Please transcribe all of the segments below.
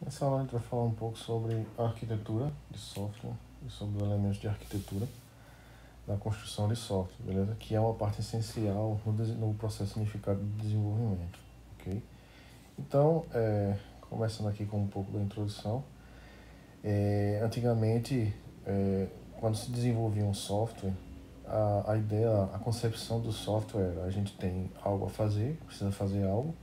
Nessa aula a gente vai falar um pouco sobre a arquitetura de software e sobre os elementos de arquitetura da construção de software, beleza? Que é uma parte essencial no processo unificado de desenvolvimento, ok? Então, começando aqui com um pouco da introdução, antigamente, quando se desenvolvia um software, a ideia, a concepção do software, a gente tem algo a fazer, precisa fazer algo,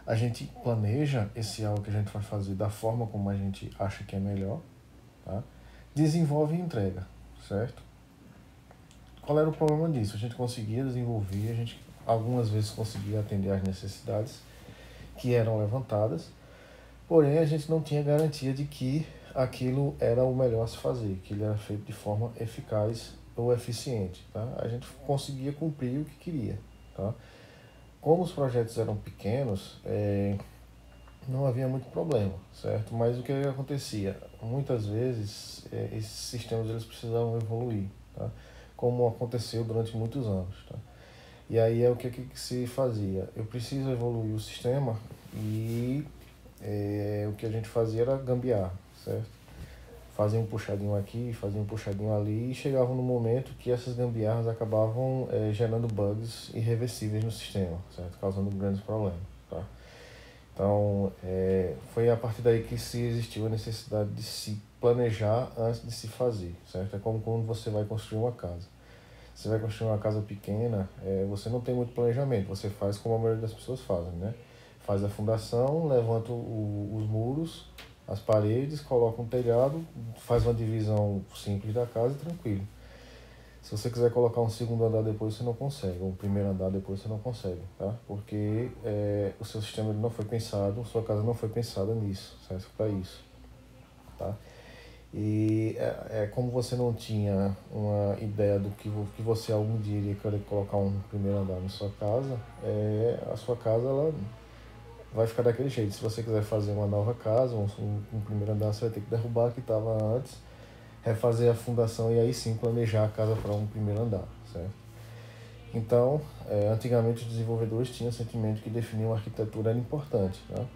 a gente planeja esse algo que a gente vai fazer da forma como a gente acha que é melhor, tá? Desenvolve e entrega, certo? Qual era o problema disso? A gente conseguia desenvolver, a gente algumas vezes conseguia atender às necessidades que eram levantadas, porém a gente não tinha garantia de que aquilo era o melhor a se fazer, que ele era feito de forma eficaz ou eficiente, tá? A gente conseguia cumprir o que queria, tá? Como os projetos eram pequenos, não havia muito problema, certo? Mas o que acontecia? Muitas vezes esses sistemas eles precisavam evoluir, tá? Como aconteceu durante muitos anos, tá? E aí é o que se fazia? Eu preciso evoluir o sistema e o que a gente fazia era gambiarra, certo? Fazia um puxadinho aqui, fazia um puxadinho ali e chegava no momento que essas gambiarras acabavam gerando bugs irreversíveis no sistema, certo? Causando grandes problemas, tá? Então, foi a partir daí que se existiu a necessidade de se planejar antes de se fazer, certo? É como quando você vai construir uma casa. Você vai construir uma casa pequena, você não tem muito planejamento, você faz como a maioria das pessoas fazem, né? Faz a fundação, levanta os muros, as paredes, coloca um telhado, faz uma divisão simples da casa e tranquilo. Se você quiser colocar um segundo andar depois, você não consegue, ou um primeiro andar depois, você não consegue, tá? Porque o seu sistema ele não foi pensado, sua casa não foi pensada nisso, certo? Para isso, tá? E como você não tinha uma ideia do que você algum dia iria querer colocar um primeiro andar na sua casa, a sua casa ela vai ficar daquele jeito. Se você quiser fazer uma nova casa, um primeiro andar, você vai ter que derrubar o que estava antes, refazer a fundação e aí sim planejar a casa para um primeiro andar, certo? Então, antigamente os desenvolvedores tinham o sentimento que definir uma arquitetura era importante, né?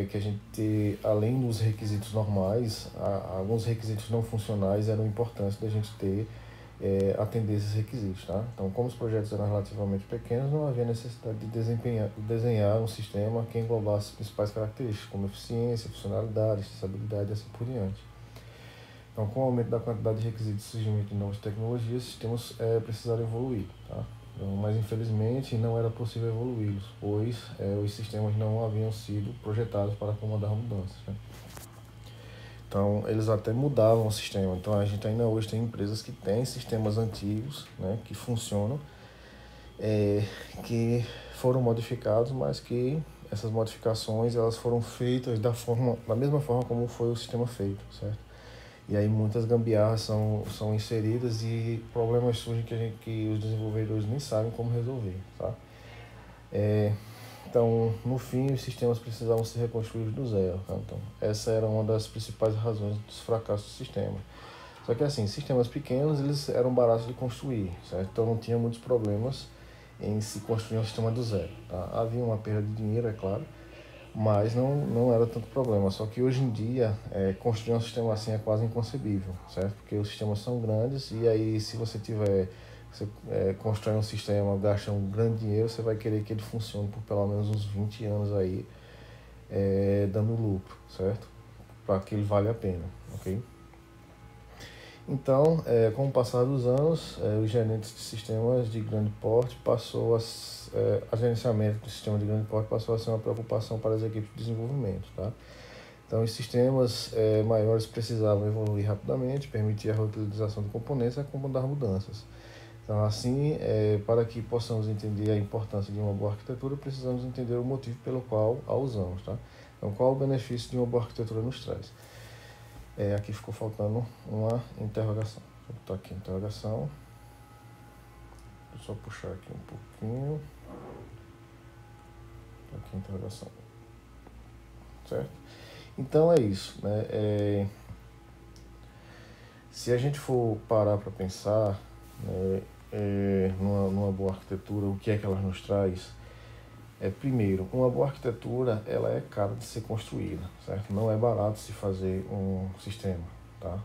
Que a gente, além dos requisitos normais, alguns requisitos não funcionais eram importantes da gente ter, atender esses requisitos, tá? Então, como os projetos eram relativamente pequenos, não havia necessidade de desenhar um sistema que englobasse as principais características, como eficiência, funcionalidade, estabilidade e assim por diante. Então, com o aumento da quantidade de requisitos e surgimento de novas tecnologias, os sistemas precisaram evoluir, tá? Então, mas infelizmente não era possível evoluí-los, pois os sistemas não haviam sido projetados para acomodar mudanças, né? Então, eles até mudavam o sistema. Então, a gente ainda hoje tem empresas que têm sistemas antigos, né, que funcionam, que foram modificados, mas que essas modificações elas foram feitas da mesma forma como foi o sistema feito, certo? E aí muitas gambiarras são inseridas e problemas surgem que os desenvolvedores nem sabem como resolver, tá? Então, no fim, os sistemas precisavam ser reconstruídos do zero, tá? Então, essa era uma das principais razões dos fracassos do sistema. Só que assim, sistemas pequenos, eles eram baratos de construir, certo? Então não tinha muitos problemas em se construir um sistema do zero, tá? Havia uma perda de dinheiro, é claro, mas não era tanto problema. Só que hoje em dia, construir um sistema assim é quase inconcebível, certo? Porque os sistemas são grandes e aí se você constrói um sistema, gasta um grande dinheiro, você vai querer que ele funcione por pelo menos uns 20 anos aí, dando lucro, certo? Para que ele valha a pena, ok? Então, com o passar dos anos, os gerentes de sistemas de grande porte a gerenciamento do sistema de grande porte passou a ser uma preocupação para as equipes de desenvolvimento, tá? Então, os sistemas maiores precisavam evoluir rapidamente, permitir a reutilização de componentes e acomodar mudanças. Então, assim, para que possamos entender a importância de uma boa arquitetura, precisamos entender o motivo pelo qual a usamos, tá? Então, qual o benefício de uma boa arquitetura nos traz? Aqui ficou faltando uma interrogação. Vou botar aqui a interrogação. Vou só puxar aqui um pouquinho. Aqui a interrogação. Certo? Então é isso, né? Se a gente for parar para pensar, né, numa boa arquitetura, o que é que ela nos traz? Primeiro, uma boa arquitetura, ela é cara de ser construída, certo? Não é barato se fazer um sistema, tá?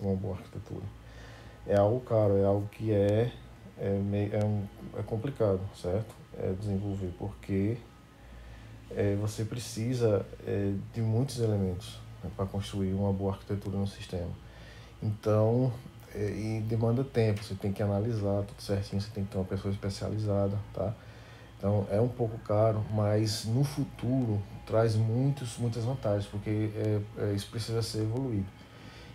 Com uma boa arquitetura. É algo caro, é algo que é complicado, certo? Desenvolver, porque você precisa de muitos elementos, né, para construir uma boa arquitetura no sistema. Então, e demanda tempo, você tem que analisar tudo certinho, você tem que ter uma pessoa especializada, tá? Então é um pouco caro, mas no futuro traz muitas vantagens, porque isso precisa ser evoluído.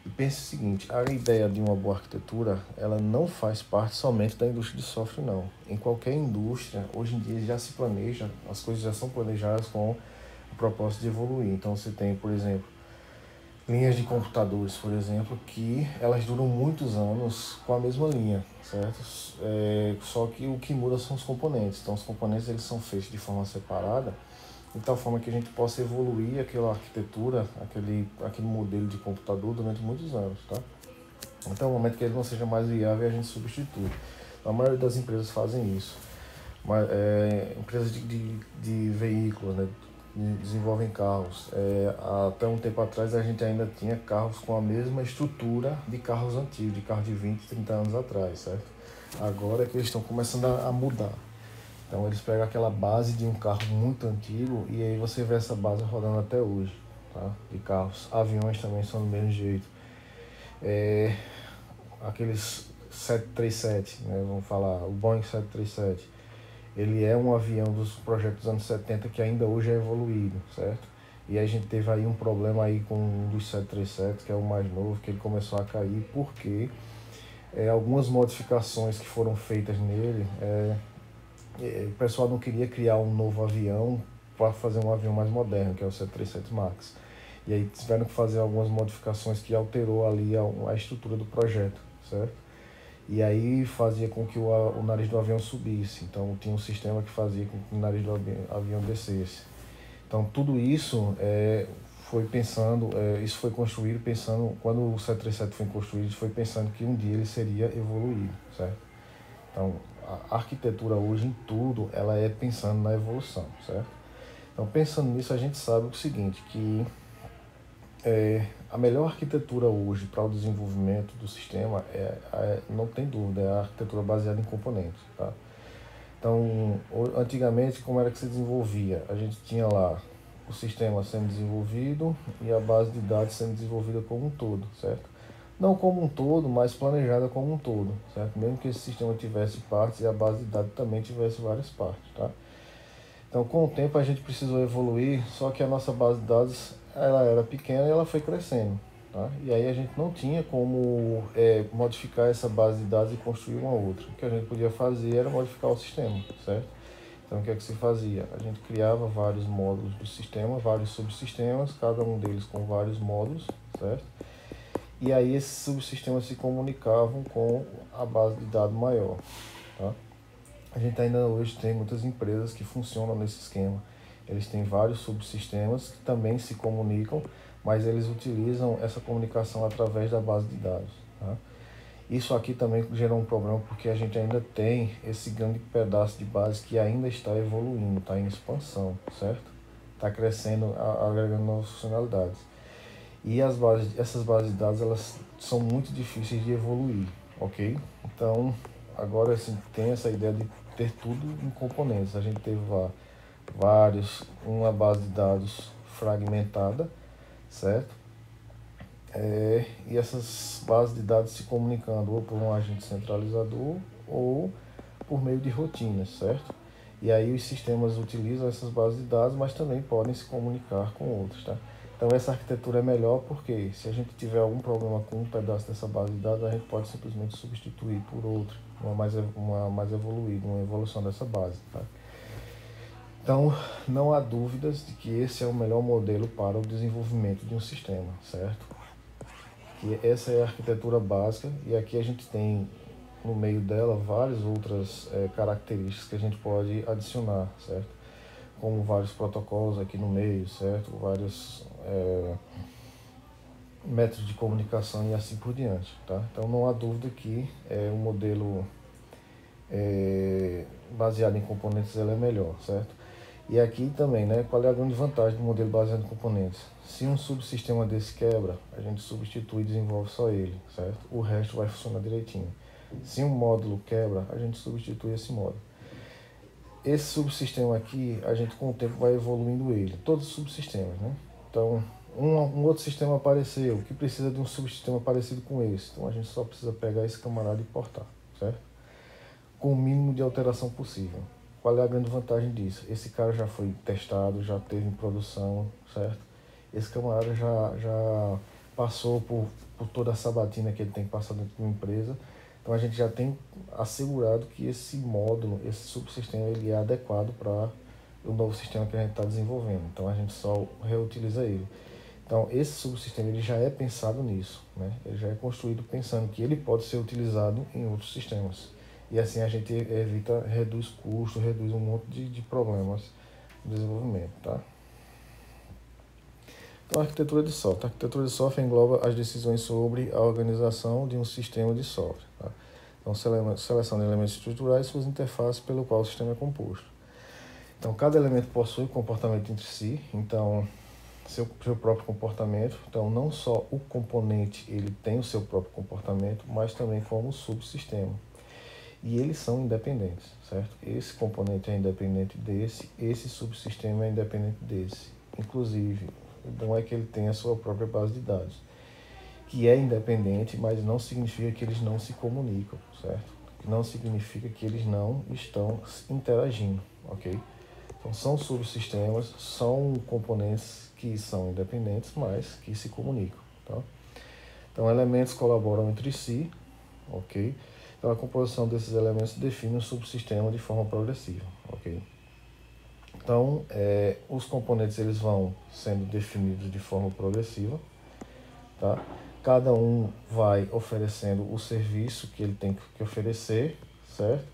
E pense o seguinte, a ideia de uma boa arquitetura, ela não faz parte somente da indústria de software, não. Em qualquer indústria, hoje em dia já se planeja, as coisas já são planejadas com o propósito de evoluir. Então você tem, por exemplo, linhas de computadores, por exemplo, que elas duram muitos anos com a mesma linha, certo? Só que o que muda são os componentes. Então os componentes eles são feitos de forma separada, de tal forma que a gente possa evoluir aquela arquitetura, aquele modelo de computador durante muitos anos, tá? Então, no momento que ele não seja mais viável, a gente substitui. A maioria das empresas fazem isso. Mas, empresas de veículos, né? Desenvolvem carros. Até um tempo atrás a gente ainda tinha carros com a mesma estrutura de carros antigos, de carros de 20, 30 anos atrás, certo? Agora é que eles estão começando a mudar. Então eles pegam aquela base de um carro muito antigo e aí você vê essa base rodando até hoje, tá? De carros. Aviões também são do mesmo jeito. Aqueles 737, né? Vamos falar, o Boeing 737. Ele é um avião dos projetos dos anos 70 que ainda hoje é evoluído, certo? E a gente teve aí um problema aí com um dos 737, que é o mais novo, que ele começou a cair porque algumas modificações que foram feitas nele, o pessoal não queria criar um novo avião para fazer um avião mais moderno, que é o 737 MAX. E aí tiveram que fazer algumas modificações que alterou ali a estrutura do projeto, certo? E aí fazia com que o nariz do avião subisse. Então tinha um sistema que fazia com que o nariz do avião descesse. Então tudo isso foi pensando, isso foi construído pensando, quando o 737 foi construído, foi pensando que um dia ele seria evoluído, certo? Então a arquitetura hoje em tudo, ela é pensando na evolução, certo? Então pensando nisso, a gente sabe o seguinte, que a melhor arquitetura hoje para o desenvolvimento do sistema não tem dúvida, é a arquitetura baseada em componentes, tá? Então, antigamente, como era que se desenvolvia? A gente tinha lá o sistema sendo desenvolvido e a base de dados sendo desenvolvida como um todo, certo? Não como um todo, mas planejada como um todo, certo? Mesmo que esse sistema tivesse partes e a base de dados também tivesse várias partes, tá? Então, com o tempo a gente precisou evoluir, só que a nossa base de dados ela era pequena e ela foi crescendo, tá? E aí a gente não tinha como modificar essa base de dados e construir uma outra. O que a gente podia fazer era modificar o sistema, certo? Então, o que é que se fazia? A gente criava vários módulos do sistema, vários subsistemas, cada um deles com vários módulos, certo? E aí esses subsistemas se comunicavam com a base de dados maior, tá? A gente ainda hoje tem muitas empresas que funcionam nesse esquema. Eles têm vários subsistemas que também se comunicam, mas eles utilizam essa comunicação através da base de dados, tá? Isso aqui também gerou um problema porque a gente ainda tem esse grande pedaço de base que ainda está evoluindo, está em expansão, certo? Está crescendo, agregando novas funcionalidades. E essas bases de dados, elas são muito difíceis de evoluir, ok? Então, agora assim, tem essa ideia de ter tudo em componentes. A gente teve lá uma base de dados fragmentada, certo? E essas bases de dados se comunicando ou por um agente centralizador ou por meio de rotinas, certo? E aí os sistemas utilizam essas bases de dados, mas também podem se comunicar com outros, tá? Então essa arquitetura é melhor porque se a gente tiver algum problema com um pedaço dessa base de dados, a gente pode simplesmente substituir por outro, uma mais evoluída, uma evolução dessa base, tá? Então não há dúvidas de que esse é o melhor modelo para o desenvolvimento de um sistema, certo? Que essa é a arquitetura básica e aqui a gente tem no meio dela várias outras características que a gente pode adicionar, certo? Como vários protocolos aqui no meio, certo? Vários métodos de comunicação e assim por diante, tá? Então não há dúvida que um modelo baseado em componentes ele é melhor, certo? E aqui também, né, qual é a grande vantagem do modelo baseado em componentes? Se um subsistema desse quebra, a gente substitui e desenvolve só ele, certo? O resto vai funcionar direitinho. Se um módulo quebra, a gente substitui esse módulo. Esse subsistema aqui, a gente com o tempo vai evoluindo ele, todos os subsistemas, né? Então, um outro sistema apareceu, que precisa de um subsistema parecido com esse. Então, a gente só precisa pegar esse camarada e portar, certo? Com o mínimo de alteração possível. Qual é a grande vantagem disso? Esse cara já foi testado, já teve em produção, certo? Esse camarada já passou por toda a sabatina que ele tem que passar dentro de uma empresa. Então a gente já tem assegurado que esse módulo, esse subsistema, ele é adequado para o novo sistema que a gente está desenvolvendo. Então a gente só reutiliza ele. Então esse subsistema ele já é pensado nisso, né? Ele já é construído pensando que ele pode ser utilizado em outros sistemas. E assim a gente evita, reduz custos, reduz um monte de problemas no desenvolvimento, tá? Então, a arquitetura de software. A arquitetura de software engloba as decisões sobre a organização de um sistema de software. Tá? Então, seleção de elementos estruturais e suas interfaces pelo qual o sistema é composto. Então, cada elemento possui comportamento entre si, então, seu próprio comportamento. Então, não só o componente ele tem o seu próprio comportamento, mas também como o subsistema. E eles são independentes, certo? Esse componente é independente desse, esse subsistema é independente desse. Inclusive, o bom é que ele tem a sua própria base de dados, que é independente, mas não significa que eles não se comunicam, certo? Não significa que eles não estão interagindo, ok? Então, são subsistemas, são componentes que são independentes, mas que se comunicam, tá? Então, elementos colaboram entre si, ok? Então, a composição desses elementos define o subsistema de forma progressiva, ok? Então, os componentes eles vão sendo definidos de forma progressiva, tá? Cada um vai oferecendo o serviço que ele tem que oferecer, certo?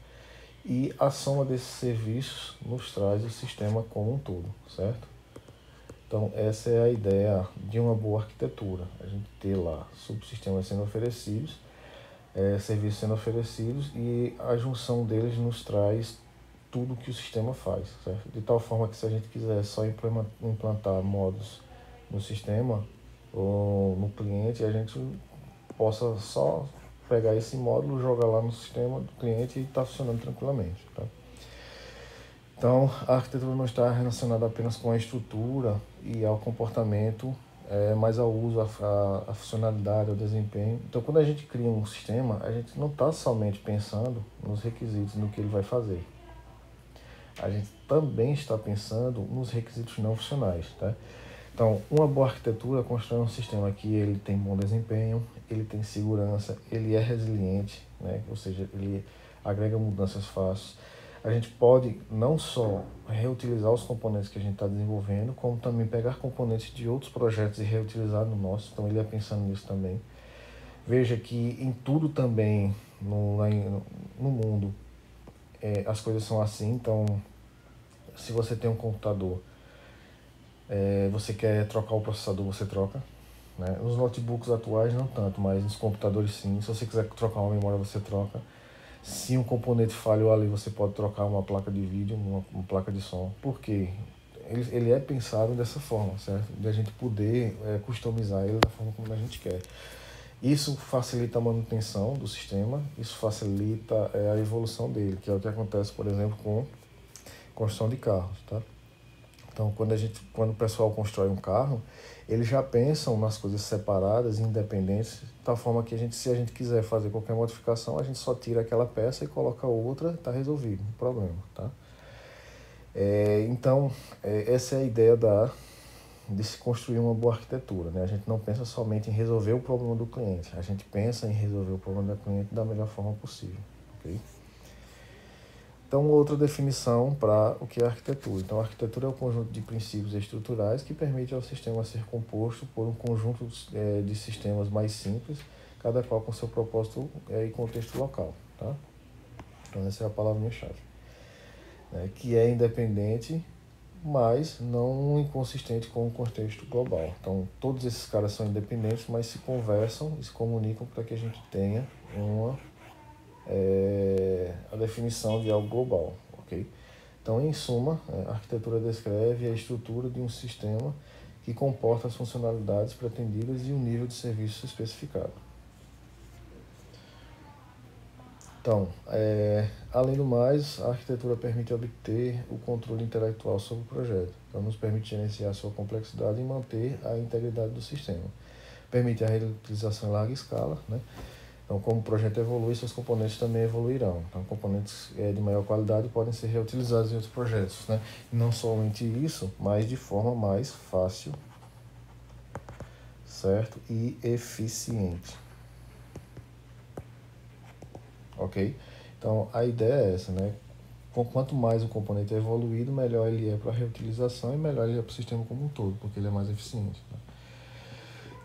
E a soma desses serviços nos traz o sistema como um todo, certo? Então, essa é a ideia de uma boa arquitetura, a gente ter lá subsistemas sendo oferecidos, serviços sendo oferecidos e a junção deles nos traz tudo que o sistema faz, certo? De tal forma que se a gente quiser só implantar modos no sistema ou no cliente, a gente possa só pegar esse módulo, jogar lá no sistema do cliente e está funcionando tranquilamente, tá? Então, a arquitetura não está relacionada apenas com a estrutura e ao comportamento, mas ao uso, à funcionalidade, ao desempenho. Então, quando a gente cria um sistema, a gente não está somente pensando nos requisitos, no que ele vai fazer. A gente também está pensando nos requisitos não funcionais, tá? Então, uma boa arquitetura constrói um sistema que ele tem bom desempenho, ele tem segurança, ele é resiliente, né? Ou seja, ele agrega mudanças fáceis. A gente pode não só reutilizar os componentes que a gente está desenvolvendo, como também pegar componentes de outros projetos e reutilizar no nosso. Então, ele é pensando nisso também. Veja que em tudo também no mundo as coisas são assim. Então, se você tem um computador, você quer trocar o processador, você troca, né? Nos notebooks atuais não tanto, mas nos computadores sim. Se você quiser trocar uma memória, você troca. Se um componente falhou ali, você pode trocar uma placa de vídeo, uma placa de som. Por quê? Ele é pensado dessa forma, certo? De a gente poder customizar ele da forma como a gente quer. Isso facilita a manutenção do sistema, isso facilita a evolução dele, que é o que acontece, por exemplo, com construção de carros, tá? Então, quando o pessoal constrói um carro, eles já pensam nas coisas separadas, independentes, de tal forma que se a gente quiser fazer qualquer modificação, a gente só tira aquela peça e coloca outra, está resolvido o problema, tá? Então, essa é a ideia de se construir uma boa arquitetura, né? A gente não pensa somente em resolver o problema do cliente, a gente pensa em resolver o problema do cliente da melhor forma possível, ok? Então, outra definição para o que é arquitetura. Então, a arquitetura é o conjunto de princípios estruturais que permite ao sistema ser composto por um conjunto de sistemas mais simples, cada qual com seu propósito e contexto local, tá? Então, essa é a palavrinha-chave, né? Que é independente, mas não inconsistente com o contexto global. Então, todos esses caras são independentes, mas se conversam e se comunicam para que a gente tenha a definição de algo global, ok? Então, em suma, a arquitetura descreve a estrutura de um sistema que comporta as funcionalidades pretendidas e o nível de serviço especificado. Então, além do mais, a arquitetura permite obter o controle intelectual sobre o projeto. Então, nos permite gerenciar sua complexidade e manter a integridade do sistema. Permite a reutilização em larga escala, né? Então, como o projeto evolui, seus componentes também evoluirão. Então, componentes de maior qualidade podem ser reutilizados em outros projetos, né? E não somente isso, mas de forma mais fácil, certo? E eficiente. Ok? Então, a ideia é essa, né? Quanto mais o componente é evoluído, melhor ele é para a reutilização e melhor ele é para o sistema como um todo, porque ele é mais eficiente. Né?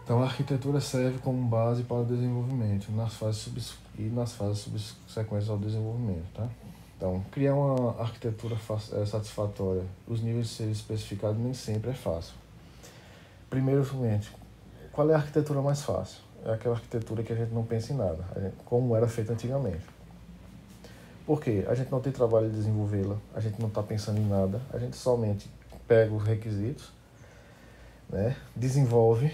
Então, a arquitetura serve como base para o desenvolvimento nas fases subsequentes ao desenvolvimento. Tá? Então, criar uma arquitetura satisfatória, os níveis de ser especificados nem sempre é fácil. Primeiramente, qual é a arquitetura mais fácil? É aquela arquitetura que a gente não pensa em nada, como era feito antigamente. Por quê? A gente não tem trabalho de desenvolvê-la, a gente não está pensando em nada, a gente somente pega os requisitos, né, desenvolve,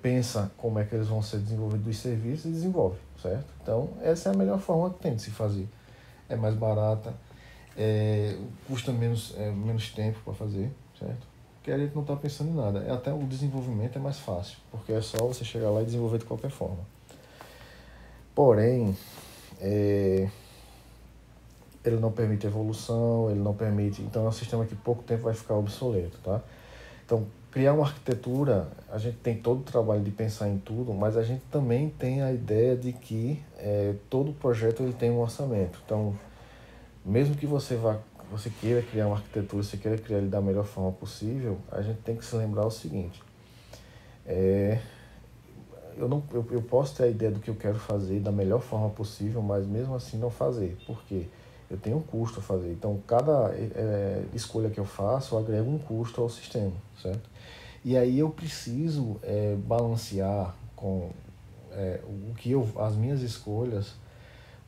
pensa como é que eles vão ser desenvolvidos os serviços e desenvolve, certo? Então, essa é a melhor forma que tem de se fazer. É mais barata, custa menos tempo para fazer, certo? Porque a gente não está pensando em nada. Até o desenvolvimento é mais fácil, porque é só você chegar lá e desenvolver de qualquer forma. Porém, ele não permite evolução, ele não permite... Então, é um sistema que pouco tempo vai ficar obsoleto, tá? Então, criar uma arquitetura, a gente tem todo o trabalho de pensar em tudo, mas a gente também tem a ideia de que todo projeto ele tem um orçamento. Então, mesmo que você queira criar uma arquitetura, você queira criar ele da melhor forma possível, a gente tem que se lembrar o seguinte: eu posso ter a ideia do que eu quero fazer da melhor forma possível, mas mesmo assim não fazer. Por quê? Eu tenho um custo a fazer. Então, cada escolha que eu faço, eu agrego um custo ao sistema, certo? E aí eu preciso balancear com as minhas escolhas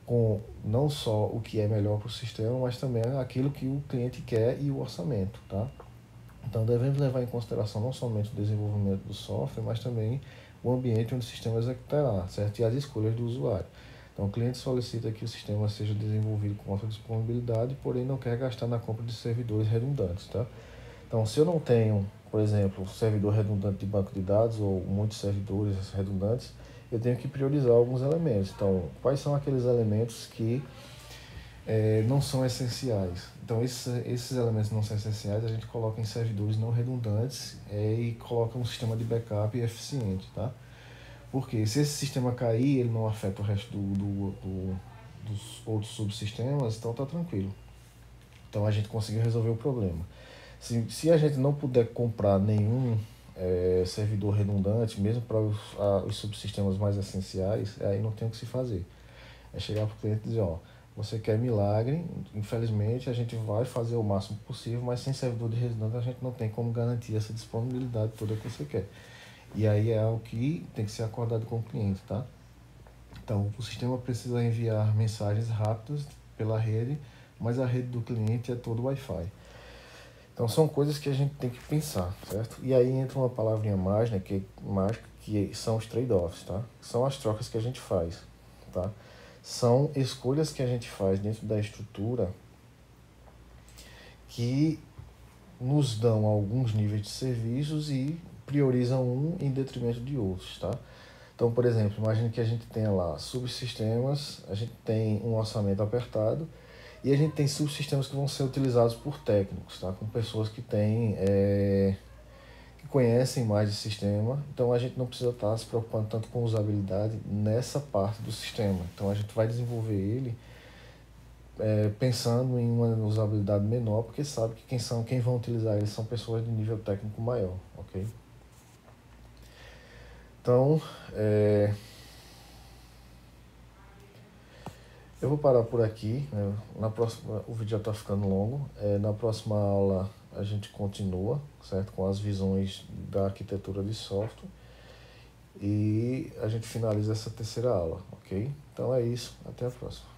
com não só o que é melhor para o sistema, mas também aquilo que o cliente quer e o orçamento, tá? Então, devemos levar em consideração não somente o desenvolvimento do software, mas também o ambiente onde o sistema executará, certo? E as escolhas do usuário. Então, o cliente solicita que o sistema seja desenvolvido com alta disponibilidade, porém não quer gastar na compra de servidores redundantes, tá? Então, se eu não tenho, por exemplo, servidor redundante de banco de dados ou muitos servidores redundantes, eu tenho que priorizar alguns elementos. Então, quais são aqueles elementos que não são essenciais? Então, esses elementos não são essenciais, a gente coloca em servidores não redundantes e coloca um sistema de backup eficiente, tá? Porque se esse sistema cair, ele não afeta o resto dos outros subsistemas, então tá tranquilo. Então, a gente conseguiu resolver o problema. Se a gente não puder comprar nenhum servidor redundante, mesmo para os subsistemas mais essenciais, aí não tem o que se fazer. É chegar para o cliente e dizer, ó, você quer milagre, infelizmente a gente vai fazer o máximo possível, mas sem servidor de redundante a gente não tem como garantir essa disponibilidade toda que você quer. E aí é algo que tem que ser acordado com o cliente, tá? Então, o sistema precisa enviar mensagens rápidas pela rede, mas a rede do cliente é todo Wi-Fi. Então, são coisas que a gente tem que pensar, certo? E aí entra uma palavrinha mágica, que são os trade-offs, tá? São as trocas que a gente faz, tá? São escolhas que a gente faz dentro da estrutura que nos dão alguns níveis de serviços e priorizam um em detrimento de outros, tá? Então, por exemplo, imagine que a gente tenha lá subsistemas, a gente tem um orçamento apertado e a gente tem subsistemas que vão ser utilizados por técnicos, tá? Com pessoas que que conhecem mais de sistema. Então, a gente não precisa estar se preocupando tanto com usabilidade nessa parte do sistema. Então, a gente vai desenvolver ele pensando em uma usabilidade menor, porque sabe que quem vão utilizar ele são pessoas de nível técnico maior, ok? Então, eu vou parar por aqui, né? Na próxima, o vídeo já está ficando longo. Na próxima aula a gente continua, certo? Com as visões da arquitetura de software. E a gente finaliza essa terceira aula, ok? Então é isso, até a próxima.